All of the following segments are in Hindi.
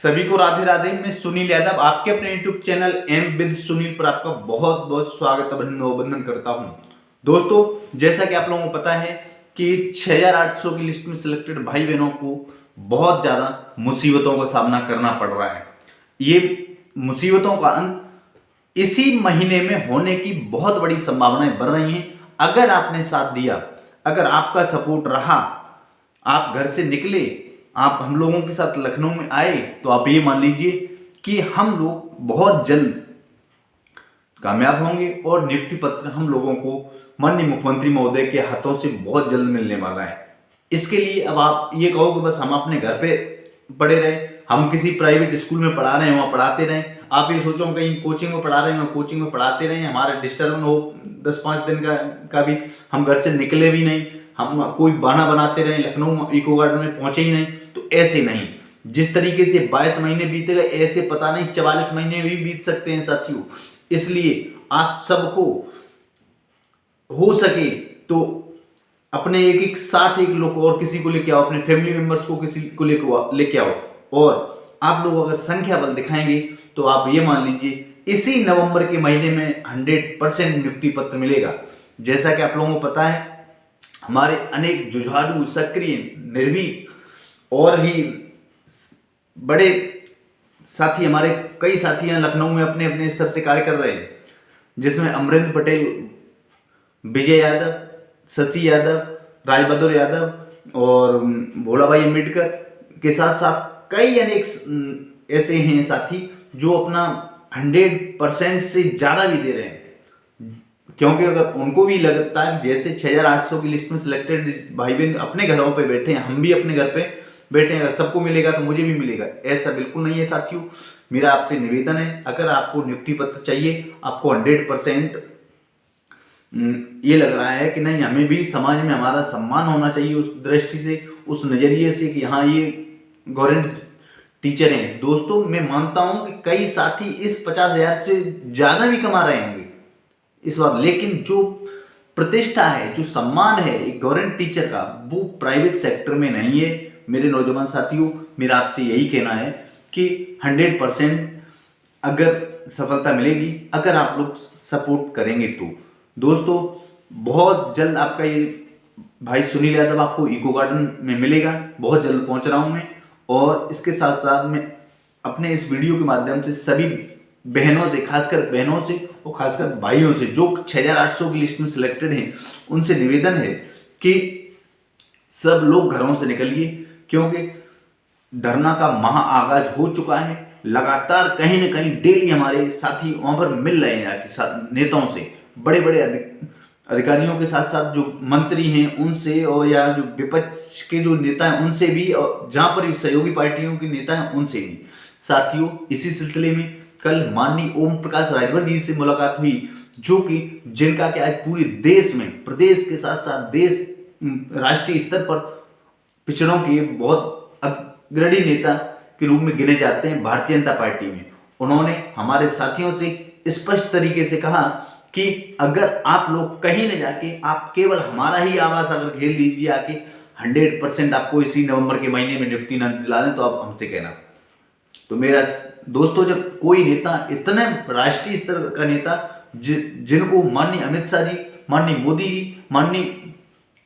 सभी को राधे राधे। मैं सुनील यादव आपके अपने YouTube channel aim with Sunil पर आपका बहुत बहुत स्वागत अभिनंदन करता हूं। दोस्तों, जैसा कि आप लोगों को पता है कि 6800 की लिस्ट में सिलेक्टेड भाई बहनों को बहुत ज़्यादा मुसीबतों का सामना करना पड़ रहा है। ये मुसीबतों का अंत इसी महीने में होने की बहुत बड़ी संभावनाएं बढ़ रही हैं। अगर आपने साथ दिया, अगर आपका सपोर्ट रहा, आप घर से निकले, आप हम लोगों के साथ लखनऊ में आए, तो आप ये मान लीजिए कि हम लोग बहुत जल्द कामयाब होंगे और नियुक्ति पत्र हम लोगों को माननीय मुख्यमंत्री महोदय के हाथों से बहुत जल्द मिलने वाला है। इसके लिए अब आप ये कहो कि बस हम अपने घर पे पढ़े रहे, हम किसी प्राइवेट स्कूल में पढ़ा रहे हैं वहाँ पढ़ाते रहें, आप ये सोचो हम कहीं कोचिंग में पढ़ा रहे हैं कोचिंग में पढ़ाते रहें, हमारा डिस्टर्ब हो 10-5 दिन का भी हम घर से निकले भी नहीं, हम कोई बहाना बनाते रहे, लखनऊ इको गार्डन में पहुंचे ही नहीं, तो ऐसे नहीं। जिस तरीके से 22 महीने बीते गए, ऐसे पता नहीं 44 महीने भी बीत सकते हैं साथियों। इसलिए आप सबको हो सके तो अपने एक साथ एक लोग और किसी को लेके आओ, अपने फैमिली मेंबर्स को किसी को लेके आओ, और आप लोग अगर संख्या बल दिखाएंगे तो आप ये मान लीजिए इसी नवंबर के महीने में 100% नियुक्ति पत्र मिलेगा। जैसा कि आप लोगों को पता है, हमारे अनेक जुझारू, सक्रिय, निर्भीक और भी बड़े साथी, हमारे कई साथी हैं लखनऊ में अपने अपने स्तर से कार्य कर रहे हैं, जिसमें अमरिंदर पटेल, विजय यादव, शशि यादव, राजबहादुर यादव और भोला भाई अम्बेडकर के साथ साथ कई अनेक ऐसे हैं साथी जो अपना 100% से ज़्यादा भी दे रहे हैं। क्योंकि अगर उनको भी लगता है जैसे 6800 की लिस्ट में सिलेक्टेड भाई बहन अपने घरों पे बैठे हैं, हम भी अपने घर पे बैठे हैं, अगर सबको मिलेगा तो मुझे भी मिलेगा, ऐसा बिल्कुल नहीं है साथियों। मेरा आपसे निवेदन है, अगर आपको नियुक्ति पत्र चाहिए, आपको 100% ये लग रहा है कि नहीं हमें भी समाज में हमारा सम्मान होना चाहिए, उस दृष्टि से, उस नज़रिए से कि हाँ ये गवर्नमेंट टीचर हैं। दोस्तों, मैं मानता हूं कि कई साथी इस 50,000 से ज़्यादा भी कमा रहे होंगे इस बार, लेकिन जो प्रतिष्ठा है, जो सम्मान है एक गवर्नमेंट टीचर का, वो प्राइवेट सेक्टर में नहीं है। मेरे नौजवान साथियों, मेरा आपसे यही कहना है कि 100% अगर सफलता मिलेगी, अगर आप लोग सपोर्ट करेंगे तो। दोस्तों, बहुत जल्द आपका ये भाई सुनील यादव आपको इको गार्डन में मिलेगा, बहुत जल्द पहुंच रहा हूं मैं। और इसके साथ साथ मैं अपने इस वीडियो के माध्यम से सभी बहनों से, खासकर बहनों से और खासकर भाइयों से जो 6800 की लिस्ट में सिलेक्टेड हैं, उनसे निवेदन है कि सब लोग घरों से निकलिए, क्योंकि धरना का महा आगाज हो चुका है। लगातार कहीं ना कहीं डेली हमारे साथी वहां पर मिल रहे हैं, यहाँ के नेताओं से, बड़े बड़े अधिकारियों के साथ साथ जो मंत्री हैं उनसे, और या जो विपक्ष के जो नेता हैं उनसे भी, और जहां पर भी सहयोगी पार्टियों के नेता हैं उनसे भी। साथियों, इसी सिलसिले में कल माननीय ओम प्रकाश राजभर जी से मुलाकात हुई, जो कि जिनका कि आज पूरे देश में, प्रदेश के साथ साथ देश, राष्ट्रीय स्तर पर पिछड़ों के बहुत अग्रणी नेता के रूप में गिने जाते हैं भारतीय जनता पार्टी में। उन्होंने हमारे साथियों से स्पष्ट तरीके से कहा कि अगर आप लोग कहीं न जाके, आप केवल हमारा ही आवास अगर घेर लीजिए आके, 100% आपको इसी नवंबर के महीने में नियुक्ति न दिला दें तो आप हमसे कहना। तो मेरा दोस्तों, जब कोई नेता, इतने राष्ट्रीय स्तर का नेता जिनको माननीय अमित शाह जी, माननीय मोदी जी, माननीय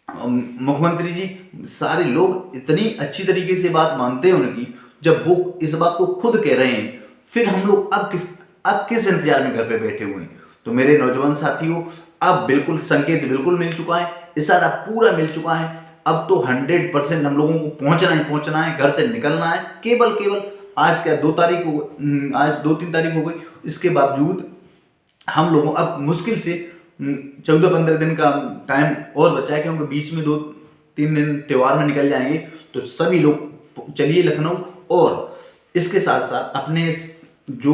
मुख्यमंत्री जी, सारे लोग इतनी अच्छी तरीके से बात मानते हैं उनकी, जब वो इस बात को खुद कह रहे हैं, फिर हम लोग अब किस इंतजार में घर पे बैठे हुए हैं। तो मेरे नौजवान साथियों, अब बिल्कुल संकेत बिल्कुल मिल चुका है, इशारा पूरा मिल चुका है। अब तो 100% हम लोगों को पहुंचना है, घर से निकलना है। केवल आज क्या 2 तारीख हो, आज 2-3 तारीख हो गई, इसके बावजूद हम लोगों अब मुश्किल से 14-15 दिन का टाइम और बचा है, क्योंकि बीच में 2-3 दिन त्योहार में निकल जाएंगे। तो सभी लोग चलिए लखनऊ, और इसके साथ साथ अपने जो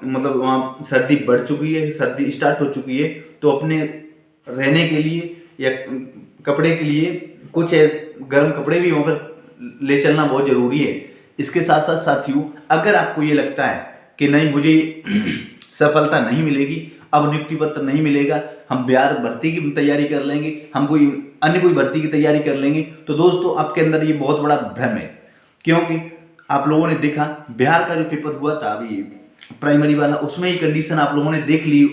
मतलब वहाँ सर्दी बढ़ चुकी है, सर्दी स्टार्ट हो चुकी है, तो अपने रहने के लिए या कपड़े के लिए कुछ गर्म कपड़े भी वहाँ पर ले चलना बहुत ज़रूरी है। इसके साथ साथ साथियों, अगर आपको ये लगता है कि नहीं मुझे सफलता नहीं मिलेगी, अब नियुक्ति पत्र नहीं मिलेगा, हम बिहार भर्ती की तैयारी कर लेंगे, हम कोई अन्य भर्ती की तैयारी कर लेंगे, तो दोस्तों आपके अंदर ये बहुत बड़ा भ्रम है। क्योंकि आप लोगों ने देखा बिहार का जो पेपर हुआ था अभी प्राइमरी वाला, उसमें ही कंडीशन आप लोगों ने देख ली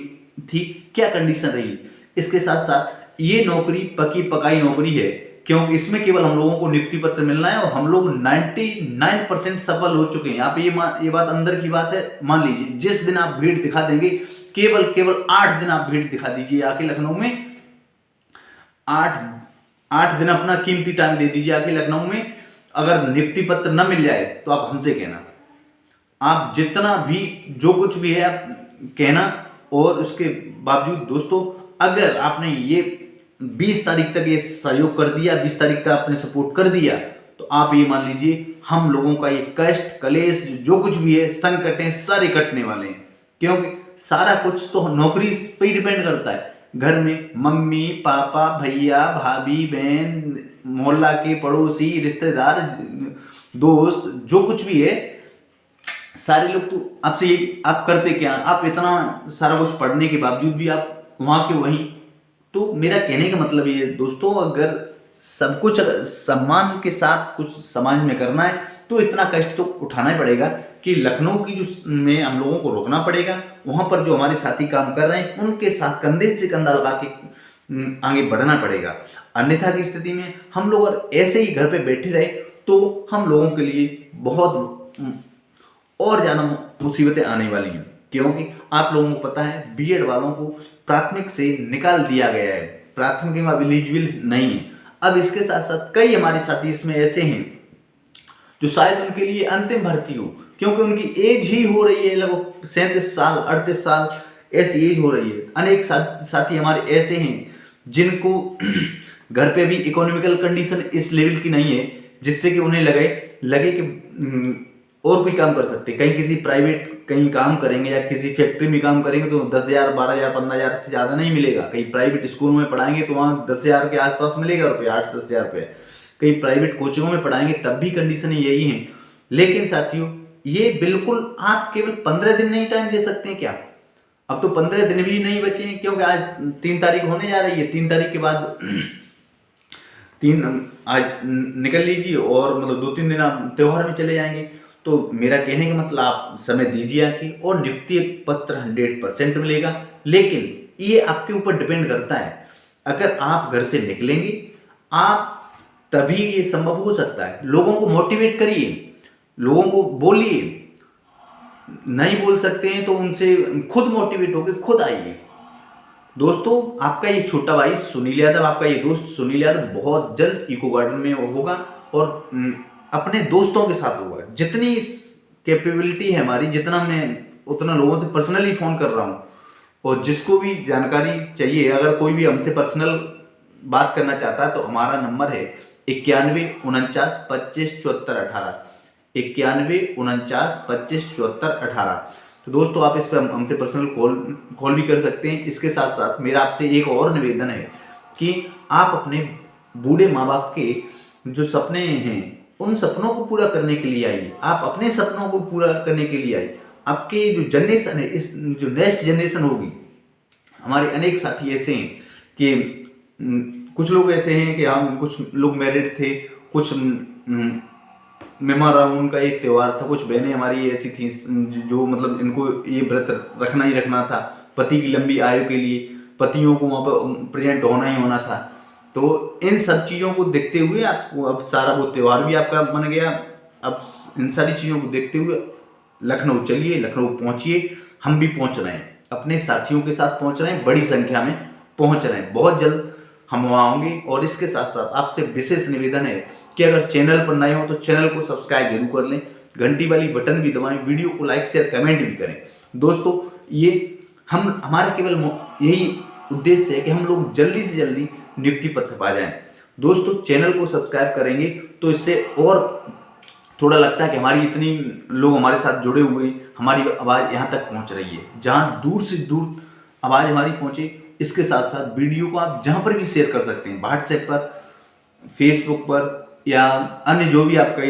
थी, क्या कंडीशन रही। इसके साथ साथ ये नौकरी पकी पकाई नौकरी है, क्योंकि इसमें केवल हम लोगों को नियुक्ति पत्र मिलना है और हम लोग 99% सफल हो चुके हैं। आप ये बात अंदर की बात है, मान लीजिए जिस दिन आप भीड़ दिखा देंगे, केवल 8 दिन आप भीड़ दिखा दीजिए आके लखनऊ में, 8 दिन अपना कीमती टाइम दे दीजिए आके लखनऊ में। अगर नियुक्ति पत्र न मिल जाए तो आप हमसे कहना, आप जितना भी जो कुछ भी है आप कहना। और उसके बावजूद दोस्तों, अगर आपने ये 20 तारीख तक ये सहयोग कर दिया, 20 तारीख तक आपने सपोर्ट कर दिया, तो आप ये मान लीजिए हम लोगों का ये कष्ट कलेश जो कुछ भी है, संकटें सारे कटने वाले हैं। क्योंकि सारा कुछ तो नौकरी पे ही डिपेंड करता है। घर में मम्मी पापा भैया भाभी बहन, मोहल्ला के पड़ोसी रिश्तेदार दोस्त जो कुछ भी है, सारे लोग तो आपसे ये, आप करते क्या, आप इतना सारा कुछ पढ़ने के बावजूद भी आप वहाँ के वहीं। तो मेरा कहने का मतलब ये है दोस्तों, अगर सब कुछ अगर सम्मान के साथ कुछ समाज में करना है तो इतना कष्ट तो उठाना ही पड़ेगा कि लखनऊ की जो में हम लोगों को रोकना पड़ेगा। वहाँ पर जो हमारे साथी काम कर रहे हैं उनके साथ कंधे से कंधा लगा के आगे बढ़ना पड़ेगा। अन्यथा की स्थिति में हम लोग अगर ऐसे ही घर पे बैठे रहे तो हम लोगों के लिए बहुत और ज़्यादा मुसीबतें आने वाली हैं। क्योंकि आप लोगों को पता है बीएड वालों को प्राथमिक से निकाल दिया गया है, प्राथमिक में अब एलिजिबल नहीं है। अब इसके साथ साथ कई हमारे साथी इसमें ऐसे हैं जो शायद उनके लिए अंतिम भर्ती हो, क्योंकि उनकी एज ही हो रही है लगभग 37 साल 38 साल ऐसी एज हो रही है। अनेक साथी हमारे ऐसे हैं जिनको घर पे भी इकोनॉमिकल कंडीशन इस लेवल की नहीं है जिससे कि उन्हें लगे कि और कोई काम कर सकते, कहीं किसी प्राइवेट कहीं काम करेंगे या किसी फैक्ट्री में काम करेंगे तो 10,000 12,000 15,000 से ज़्यादा नहीं मिलेगा। कहीं प्राइवेट स्कूल में पढ़ाएंगे तो वहाँ 10,000 के आसपास मिलेगा रुपया, 8-10,000 रुपये। कहीं प्राइवेट कोचिंगों में पढ़ाएंगे तब भी कंडीशन यही है। लेकिन साथियों, ये बिल्कुल आप केवल 15 दिन नहीं टाइम दे सकते हैं क्या? अब तो 15 दिन भी नहीं बचे हैं, क्योंकि आज 3 तारीख होने जा रही है। 3 तारीख के बाद आज निकल लीजिए और मतलब 2-3 दिन आप त्योहार में चले जाएंगे। तो मेरा कहने का मतलब आप समय दीजिए आके, और नियुक्ति पत्र 100% मिलेगा। लेकिन ये आपके ऊपर डिपेंड करता है, अगर आप घर से निकलेंगे आप तभी ये संभव हो सकता है। लोगों को मोटिवेट करिए, लोगों को बोलिए, नहीं बोल सकते हैं तो उनसे खुद मोटिवेट होकर खुद आइए। दोस्तों, आपका ये छोटा भाई सुनील यादव, आपका ये दोस्त सुनील यादव बहुत जल्द इको गार्डन में होगा और अपने दोस्तों के साथ होगा। जितनी कैपेबिलिटी है हमारी, जितना मैं उतना लोगों से पर्सनली फ़ोन कर रहा हूँ, और जिसको भी जानकारी चाहिए, अगर कोई भी हमसे पर्सनल बात करना चाहता है तो हमारा नंबर है 9149 25 74 18, 9149 25 74 18। तो दोस्तों, आप इस पर हमसे पर्सनल कॉल भी कर सकते हैं। इसके साथ साथ मेरा आपसे एक और निवेदन है कि आप अपने बूढ़े माँ बाप के जो सपने हैं उन सपनों को पूरा करने के लिए आइए। आप अपने सपनों को पूरा करने के लिए आइए। आपके जो जनरेशन है, इस जो नेक्स्ट जनरेशन होगी, हमारे अनेक साथी ऐसे हैं कि कुछ लोग ऐसे हैं कि हम कुछ लोग मैरिड थे, कुछ मेहमान का एक त्यौहार था, कुछ बहनें हमारी ऐसी थी जो मतलब इनको ये व्रत रखना ही रखना था, पति की लंबी आयु के लिए पतियों को वहाँ पर प्रेजेंट होना ही होना था। तो इन सब चीज़ों को देखते हुए आपको अब सारा वो त्यौहार भी आपका बन गया। अब इन सारी चीज़ों को देखते हुए लखनऊ चलिए, लखनऊ पहुँचिए। हम भी पहुँच रहे हैं, अपने साथियों के साथ पहुँच रहे हैं, बड़ी संख्या में पहुँच रहे हैं। बहुत जल्द हम वहाँ होंगे। और इसके साथ साथ आपसे विशेष निवेदन है कि अगर चैनल पर नए हो तो चैनल को सब्सक्राइब जरूर कर लें, घंटी वाली बटन भी दबाएं, वीडियो को लाइक शेयर कमेंट भी करें। दोस्तों, ये हमारा केवल यही उद्देश्य है कि हम लोग जल्दी से जल्दी नियुक्ति पत्र पा जाएं। दोस्तों, चैनल को सब्सक्राइब करेंगे तो इससे और थोड़ा लगता है कि हमारी इतनी लोग हमारे साथ जुड़े हुए, हमारी आवाज़ यहाँ तक पहुँच रही है, जहाँ दूर से दूर आवाज़ हमारी पहुँचे। इसके साथ साथ वीडियो को आप जहाँ पर भी शेयर कर सकते हैं, व्हाट्सएप पर, फेसबुक पर या अन्य जो भी आपका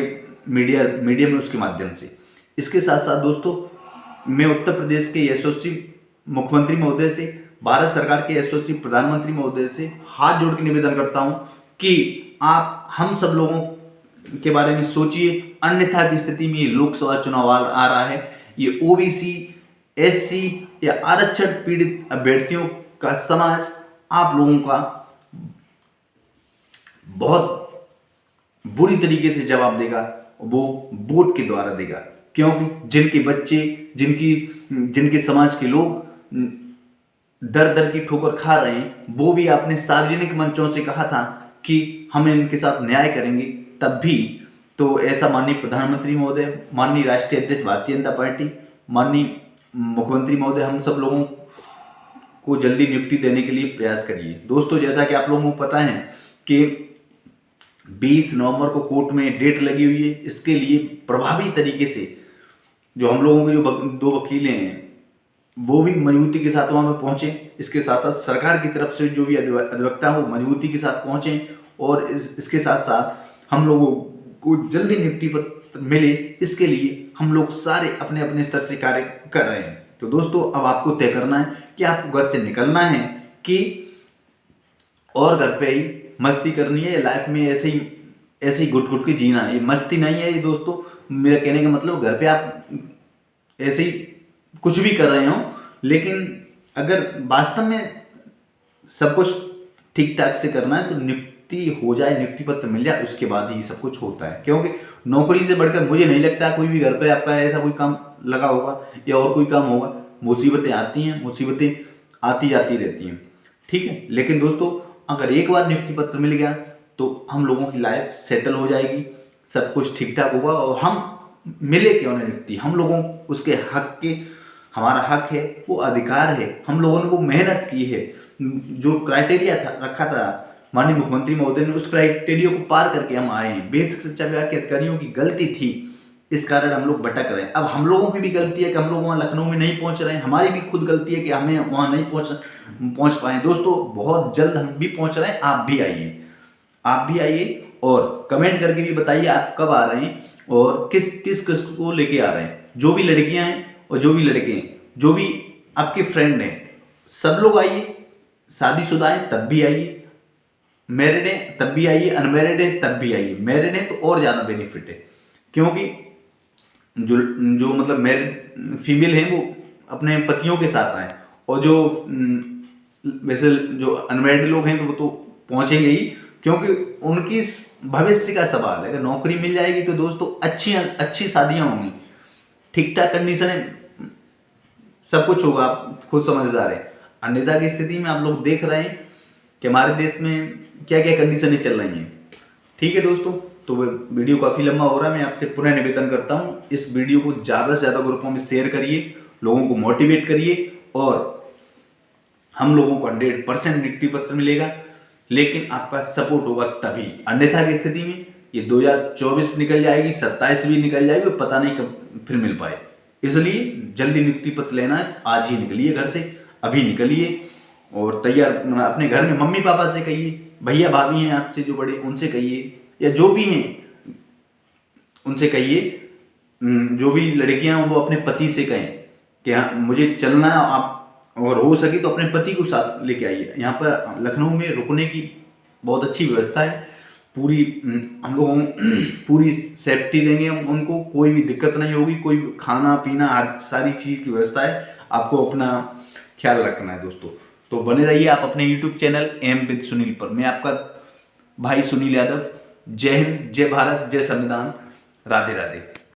मीडियम है उसके माध्यम से। इसके साथ साथ दोस्तों, मैं उत्तर प्रदेश के यशस्वी मुख्यमंत्री महोदय से, भारत सरकार के यशस्वी प्रधानमंत्री महोदय से हाथ जोड़ के निवेदन करता हूं कि आप हम सब लोगों के बारे में सोचिए, अन्यथा की स्थिति में ये लोकसभा चुनाव आ रहा है, ये ओबीसी, एससी या आरक्षण पीड़ित अभ्यर्थियों का समाज आप लोगों का बहुत बुरी तरीके से जवाब देगा, वो वोट के द्वारा देगा। क्योंकि जिनके बच्चे, जिनके समाज के लोग दर दर की ठोकर खा रहे हैं, वो भी आपने सार्वजनिक मंचों से कहा था कि हम इनके साथ न्याय करेंगे, तब भी तो ऐसा माननीय प्रधानमंत्री महोदय, माननीय राष्ट्रीय अध्यक्ष भारतीय जनता पार्टी, माननीय मुख्यमंत्री महोदय, हम सब लोगों को जल्दी नियुक्ति देने के लिए प्रयास करिए। दोस्तों, जैसा कि आप लोगों को पता है कि 20 नवंबर को कोर्ट में डेट लगी हुई है, इसके लिए प्रभावी तरीके से जो हम लोगों के जो 2 वकील हैं वो भी मजबूती के साथ वहाँ पर पहुँचे। इसके साथ साथ सरकार की तरफ से जो भी अधिवक्ता हो मजबूती के साथ पहुँचे, और इसके साथ साथ हम लोगों को जल्दी नियुक्ति पत्र मिले, इसके लिए हम लोग सारे अपने अपने स्तर से कार्य कर रहे हैं। तो दोस्तों, अब आपको तय करना है कि आपको घर से निकलना है कि और घर पे ही मस्ती करनी है, या लाइफ में ऐसे ही घुट घुट के जीना है। ये मस्ती नहीं है ये दोस्तों, मेरा कहने का मतलब घर पे आप ऐसे ही कुछ भी कर रहे हो, लेकिन अगर वास्तव में सब कुछ ठीक ठाक से करना है तो नियुक्ति हो जाए, नियुक्ति पत्र मिल जाए, उसके बाद ही सब कुछ होता है। क्योंकि नौकरी से बढ़कर मुझे नहीं लगता कोई भी घर पे आपका ऐसा कोई काम लगा होगा या और कोई काम होगा। मुसीबतें आती हैं, मुसीबतें आती जाती रहती हैं, ठीक है। लेकिन दोस्तों, अगर एक बार नियुक्ति पत्र मिल गया तो हम लोगों की लाइफ सेटल हो जाएगी, सब कुछ ठीक ठाक होगा, और हम मिले क्यों नहीं नियुक्ति, हम लोगों उसके हक के, हमारा हक है, वो अधिकार है, हम लोगों ने वो मेहनत की है, जो क्राइटेरिया था रखा था माननीय मुख्यमंत्री महोदय ने, उस क्राइटेरिया को पार करके हम आए हैं। बेसिक शिक्षा विभाग के अधिकारियों की गलती थी, इस कारण हम लोग भटक रहे हैं। अब हम लोगों की भी गलती है कि हम लोग वहाँ लखनऊ में नहीं पहुँच रहे हैं, हमारी भी खुद गलती है कि हमें वहाँ नहीं पहुँच पाए। दोस्तों, बहुत जल्द हम भी पहुँच रहे हैं, आप भी आइए और कमेंट करके भी बताइए आप कब आ रहे हैं और किस किस को लेके आ रहे हैं। जो भी लड़कियां हैं और जो भी लड़के हैं, जो भी आपके फ्रेंड हैं, सब लोग आइए। शादीशुदा हैं तब भी आइए, मैरिड हैं तब भी आइए, अनमैरिड हैं तब भी आइए। मैरिड हैं तो और ज़्यादा बेनिफिट है, क्योंकि जो मतलब मैरिड फीमेल हैं वो अपने पतियों के साथ आए, और जो वैसे जो अनमैरिड लोग हैं तो वो तो पहुँचेंगे ही, क्योंकि उनकी भविष्य का सवाल है। अगर नौकरी मिल जाएगी तो दोस्तों अच्छी शादियाँ होंगी, ठीक ठाक कंडीशन है, सब कुछ होगा, आप खुद समझदार हैं। अन्यथा की स्थिति में आप लोग देख रहे हैं कि हमारे देश में क्या क्या कंडीशनें चल रही हैं, ठीक है दोस्तों। तो वीडियो काफ़ी लंबा हो रहा है, मैं आपसे पुनः निवेदन करता हूँ, इस वीडियो को ज़्यादा से ज़्यादा ग्रुपों में शेयर करिए, लोगों को मोटिवेट करिए, और हम लोगों को 100% नियुक्ति पत्र मिलेगा, लेकिन आपका सपोर्ट होगा तभी। अन्यथा की स्थिति में ये 2024 निकल जाएगी, 27 भी निकल जाएगी, और पता नहीं कब फिर मिल पाए। इसलिए जल्दी नियुक्ति पत्र लेना है, आज ही निकलिए घर से, अभी निकलिए, और तैयार अपने घर में मम्मी पापा से कहिए, भैया भाभी हैं आपसे जो बड़े, उनसे कहिए, या जो भी हैं उनसे कहिए। जो भी लड़कियां हैं वो अपने पति से कहें कि हाँ मुझे चलना है, आप और हो सके तो अपने पति को साथ लेके आइए। यहाँ पर लखनऊ में रुकने की बहुत अच्छी व्यवस्था है, पूरी हम लोग पूरी सेफ्टी देंगे उनको, कोई भी दिक्कत नहीं होगी, कोई खाना पीना हर सारी चीज़ की व्यवस्था है, आपको अपना ख्याल रखना है दोस्तों। तो बने रहिए आप अपने YouTube channel aim with Sunil पर। मैं आपका भाई सुनील यादव। जय हिंद, जय भारत, जय संविधान, राधे राधे।